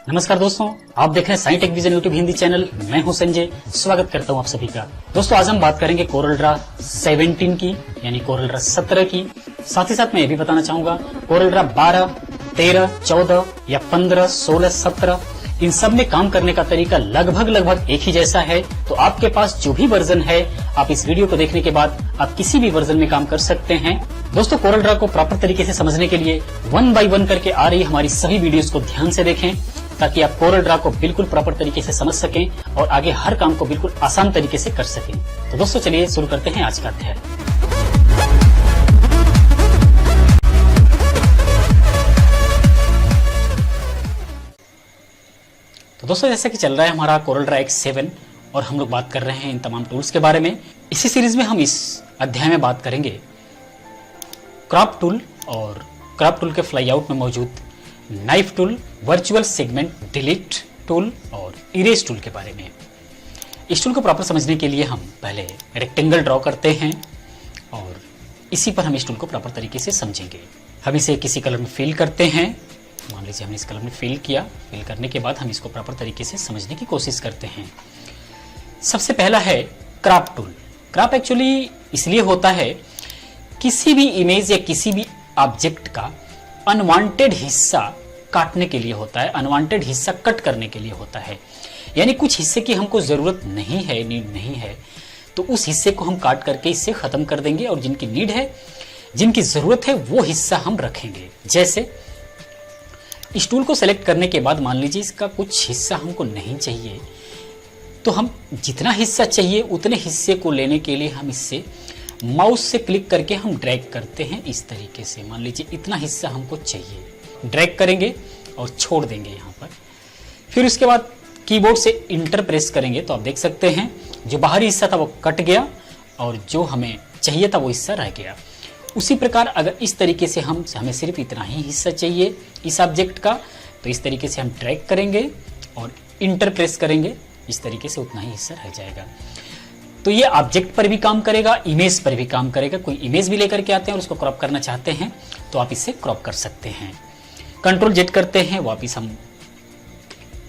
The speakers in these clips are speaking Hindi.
नमस्कार दोस्तों, आप देख रहे हैं science tech vision YouTube Hindi channel. मैं हूं संजय, स्वागत करता हूं आप सभी का। दोस्तों आज हम बात करेंगे कोरल ड्रा 17 की, यानी कोरल ड्रा 17 की। साथ ही साथ मैं ये भी बताना चाहूंगा कोरल ड्रा 12, 13, 14 या 15, 16, 17 इन सब में काम करने का तरीका लगभग एक ही जैसा है। तो आपके पास जो भी वर्जन है, आप इस वीडियो को देखने के बाद आप किसी भी वर्जन में काम कर सकते हैं। दोस्तों कोरल ड्रा को प्रॉपर तरीके से समझने के लिए 1 बाय 1 करके आ रही हमारी सभी वीडियोस को ध्यान से देखें, ताकि आप कोरल ड्रा को बिल्कुल प्रॉपर तरीके से समझ सकें और आगे हर काम को बिल्कुल आसान तरीके से कर सकें। तो दोस्तों चलिए शुरू करते हैं आज का अध्याय। तो दोस्तों जैसा कि चल रहा है हमारा कोरल ड्रा X7 और हम लोग बात कर रहे हैं इन तमाम टूल्स के बारे में। इसी सीरीज में हम इस अध्याय में बात करेंगे क्रॉप टूल और क्रॉप टूल के फ्लाई आउट में मौजूद knife tool, virtual segment delete tool और इरेज टूल के बारे में। इस टूल को प्रॉपर समझने के लिए हम पहले रेक्टेंगल ड्रॉ करते हैं और इसी पर हम इस टूल को प्रॉपर तरीके से समझेंगे। हम इसे किसी कलर में फिल करते हैं। मान लीजिए हमने इस कलर में फिल किया। फिल करने के बाद हम इसको प्रॉपर तरीके से समझने की कोशिश करते हैं। सबसे पहला है क्रॉप टूल। क्रॉप एक्चुअली इसलिए होता है किसी भी इमेज या किसी भी ऑब्जेक्ट का अनवांटेड हिस्सा काटने के लिए होता है, अनवांटेड हिस्सा कट करने के लिए होता है। यानी कुछ हिस्से की हमको जरूरत नहीं है, नीड नहीं है, तो उस हिस्से को हम काट करके इससे खत्म कर देंगे और जिनकी नीड है, जिनकी जरूरत है, वो हिस्सा हम रखेंगे। जैसे इस टूल को सेलेक्ट करने के बाद मान लीजिए इसका कुछ हिस्सा हमको नहीं चाहिए, तो हम जितना हिस्सा चाहिए उतने हिस्से को लेने के लिए हम इससे माउस से क्लिक करके हम ड्रैग करते हैं। इस तरीके से मान लीजिए इतना हिस्सा हमको चाहिए, ड्रैग करेंगे और छोड़ देंगे यहाँ पर। फिर उसके बाद कीबोर्ड से इंटर प्रेस करेंगे तो आप देख सकते हैं जो बाहरी हिस्सा था वो कट गया और जो हमें चाहिए था वो हिस्सा रह गया। उसी प्रकार अगर इस तरीके से हमें सिर्फ इतना ही हिस्सा चाहिए इस ऑब्जेक्ट का, तो इस तरीके से हम ड्रैग करेंगे और इंटर प्रेस करेंगे, इस तरीके से उतना ही हिस्सा रह जाएगा। तो ये ऑब्जेक्ट पर भी काम करेगा, इमेज पर भी काम करेगा। कोई इमेज भी लेकर के आते हैं और उसको क्रॉप करना चाहते हैं तो आप इससे क्रॉप कर सकते हैं। कंट्रोल जेड करते हैं, वापिस हम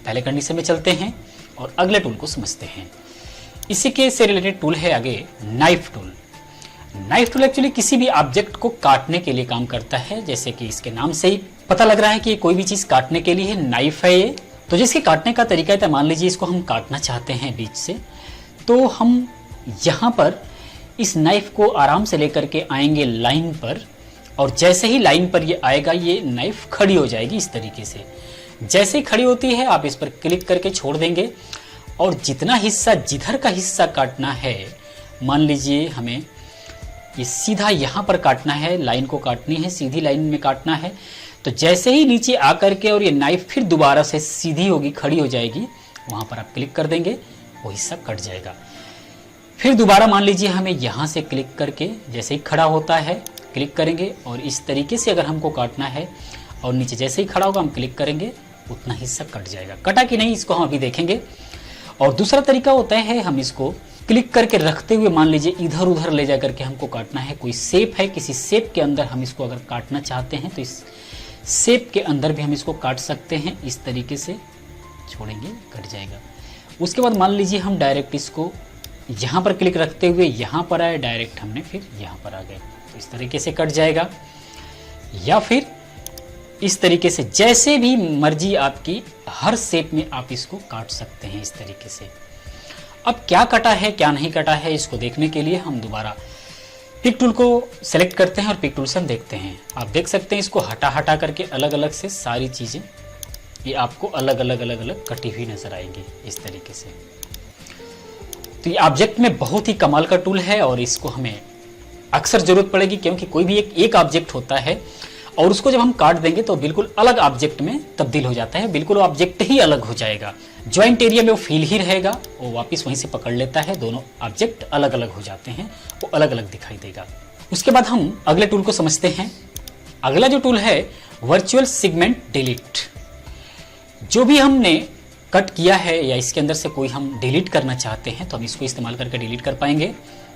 पहले कंडीशन में चलते हैं और अगले टूल को समझते हैं। इसी के से रिलेटेड टूल है आगे knife tool. Knife tool actually किसी भी ऑब्जेक्ट को काटने के लिए काम करता है। जैसे कि इसके नाम से ही पता लग रहा है कि कोई भी चीज काटने के लिए नाइफ है ये। तो जिसके काटने का तरीका है, मान लीजिए इसको हम काटना चाहते हैं बीच से, तो हम यहाँ पर इस नाइफ को आराम से लेकर के आएंगे लाइन पर और जैसे ही लाइन पर ये आएगा ये नाइफ खड़ी हो जाएगी इस तरीके से। जैसे ही खड़ी होती है आप इस पर क्लिक करके छोड़ देंगे और जितना हिस्सा जिधर का हिस्सा काटना है, मान लीजिए हमें ये सीधा यहाँ पर काटना है, लाइन को काटनी है, सीधी लाइन में काटना है, तो जैसे ही नीचे आकर के और ये नाइफ फिर दोबारा से सीधी होगी, खड़ी हो जाएगी, वहां पर आप क्लिक कर देंगे, वो हिस्सा कट जाएगा। फिर दोबारा मान लीजिए हमें यहाँ से क्लिक करके जैसे ही खड़ा होता है क्लिक करेंगे और इस तरीके से अगर हमको काटना है और नीचे जैसे ही खड़ा होगा हम क्लिक करेंगे, उतना हिस्सा कट जाएगा। कटा कि नहीं इसको हम अभी देखेंगे। और दूसरा तरीका होता है हम इसको क्लिक करके रखते हुए मान लीजिए इधर उधर ले जा करके हमको काटना है। कोई शेप है, किसी शेप के अंदर हम इसको अगर काटना चाहते हैं तो इस शेप के अंदर भी हम इसको काट सकते हैं। इस तरीके से छोड़ेंगे, कट जाएगा। उसके बाद मान लीजिए हम डायरेक्ट इसको यहाँ पर क्लिक रखते हुए यहाँ पर आए, डायरेक्ट हमने फिर यहाँ पर आ गए, तो इस तरीके से कट जाएगा। या फिर इस तरीके से जैसे भी मर्जी आपकी, हर शेप में आप इसको काट सकते हैं इस तरीके से। अब क्या कटा है क्या नहीं कटा है इसको देखने के लिए हम दोबारा पिक टूल को सेलेक्ट करते हैं और पिक टूल से हम देखते हैं। आप देख सकते हैं इसको हटा हटा करके अलग अलग से सारी चीजें ये आपको अलग अलग कटी हुई नजर आएंगी इस तरीके से। तो ये ऑब्जेक्ट में बहुत ही कमाल का टूल है और इसको हमें अक्सर जरूरत पड़ेगी, क्योंकि कोई भी एक ऑब्जेक्ट होता है और उसको जब हम काट देंगे तो बिल्कुल अलग ऑब्जेक्ट में तब्दील हो जाता है, बिल्कुल ऑब्जेक्ट ही अलग हो जाएगा। ज्वाइंट एरिया में वो फील ही रहेगा, वो वापस वहीं से पकड़ लेता है, दोनों ऑब्जेक्ट अलग अलग हो जाते हैं, वो अलग अलग दिखाई देगा। उसके बाद हम अगले टूल को समझते हैं। अगला जो टूल है वर्चुअल सेगमेंट डिलीट। जो भी हमने कट किया है या इसके अंदर से कोई हम डिलीट करना चाहते हैं तो हम इसको इस्तेमाल करके डिलीट कर पाएंगे।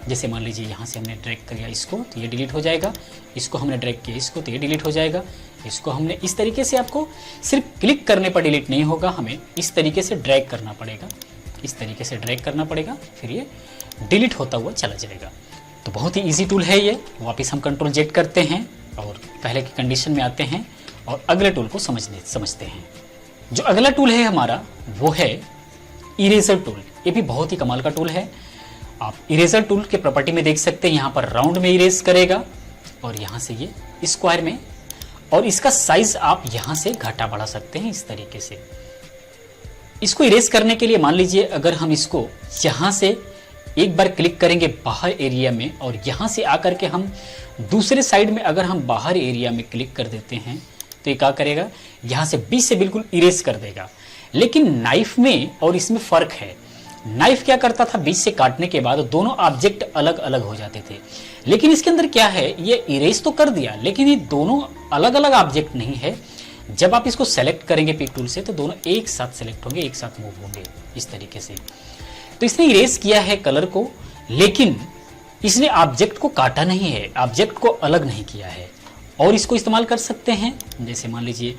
जैसे मान लीजिए यहाँ से हमने ड्रैग किया इसको तो ये डिलीट हो जाएगा, इसको हमने ड्रैग किया इसको तो ये डिलीट हो जाएगा, इसको हमने इस तरीके से, आपको सिर्फ क्लिक करने पर डिलीट नहीं होगा, हमें इस तरीके से ड्रैग करना पड़ेगा, इस तरीके से ड्रैग करना पड़ेगा, फिर ये डिलीट होता हुआ चला जाएगा। तो बहुत ही ईजी टूल है ये। वापस हम कंट्रोल जेड करते हैं और पहले की कंडीशन में आते हैं और अगले टूल को समझते हैं। जो अगला टूल है हमारा वो है इरेजर टूल। ये भी बहुत ही कमाल का टूल है। आप इरेजर टूल के प्रॉपर्टी में देख सकते हैं, यहाँ पर राउंड में इरेज करेगा और यहाँ से ये स्क्वायर में, और इसका साइज आप यहाँ से घटा बढ़ा सकते हैं इस तरीके से। इसको इरेज करने के लिए मान लीजिए अगर हम इसको यहाँ से एक बार क्लिक करेंगे बाहर एरिया में और यहाँ से आकर के हम दूसरे साइड में अगर हम बाहर एरिया में क्लिक कर देते हैं तो ये क्या करेगा, यहाँ से बीच से बिल्कुल इरेज कर देगा। लेकिन नाइफ में और इसमें फर्क है। नाइफ क्या करता था, बीच से काटने के बाद दोनों ऑब्जेक्ट अलग अलग हो जाते थे, लेकिन इसके अंदर क्या है, ये इरेज तो कर दिया लेकिन ये दोनों अलग अलग ऑब्जेक्ट नहीं है। जब आप इसको सेलेक्ट करेंगे पिक टूल से तो दोनों एक साथ सेलेक्ट होंगे, एक साथ मूव होंगे इस तरीके से। तो इसने इरेज किया है कलर को, लेकिन इसने ऑब्जेक्ट को काटा नहीं है, ऑब्जेक्ट को अलग नहीं किया है। और इसको इस्तेमाल कर सकते हैं, जैसे मान लीजिए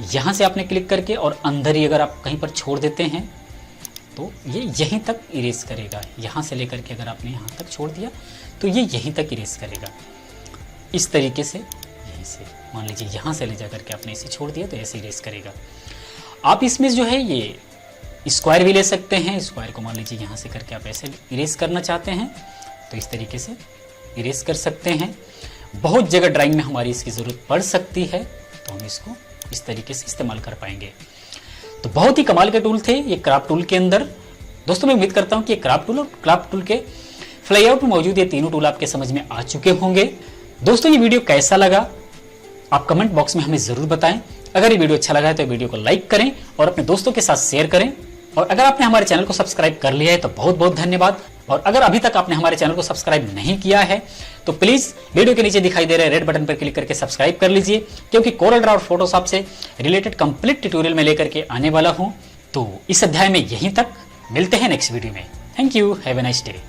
यहाँ से आपने क्लिक करके और अंदर ही अगर आप कहीं पर छोड़ देते हैं तो ये यहीं तक इरेज करेगा। यहाँ से लेकर के अगर आपने यहाँ तक छोड़ दिया तो ये यहीं तक इरेज करेगा इस तरीके से। यहीं से मान लीजिए यहाँ से ले जा करके आपने इसे छोड़ दिया तो ऐसे इरेज करेगा। आप इसमें जो है ये स्क्वायर भी ले सकते हैं। स्क्वायर को मान लीजिए यहाँ से करके आप ऐसे इरेज करना चाहते हैं तो इस तरीके से इरेज कर सकते हैं। बहुत जगह ड्राइंग में हमारी इसकी ज़रूरत पड़ सकती है तो हम इसको इस तरीके से इस्तेमाल कर पाएंगे। तो बहुत ही कमाल के टूल थे ये क्राफ्ट टूल के अंदर। दोस्तों मैं उम्मीद करता हूँ कि क्राफ्ट टूल और क्राफ्ट टूल के फ्लाईआउट में मौजूद ये तीनों टूल आपके समझ में आ चुके होंगे। दोस्तों ये वीडियो कैसा लगा आप कमेंट बॉक्स में हमें ज़रूर बताएं। अगर ये वीडियो अच्छा लगा है तो वीडियो को लाइक करें और अपने दोस्तों के साथ शेयर करें। और अगर आपने हमारे चैनल को सब्सक्राइब कर लिया है तो बहुत बहुत धन्यवाद। और अगर अभी तक आपने हमारे चैनल को सब्सक्राइब नहीं किया है तो प्लीज वीडियो के नीचे दिखाई दे रहे रेड बटन पर क्लिक करके सब्सक्राइब कर लीजिए, क्योंकि कोरल ड्रॉ और फोटोशॉप से रिलेटेड कंप्लीट ट्यूटोरियल में लेकर के आने वाला हूं। तो इस अध्याय में यहीं तक, मिलते हैं नेक्स्ट वीडियो में। Thank you, have a nice day.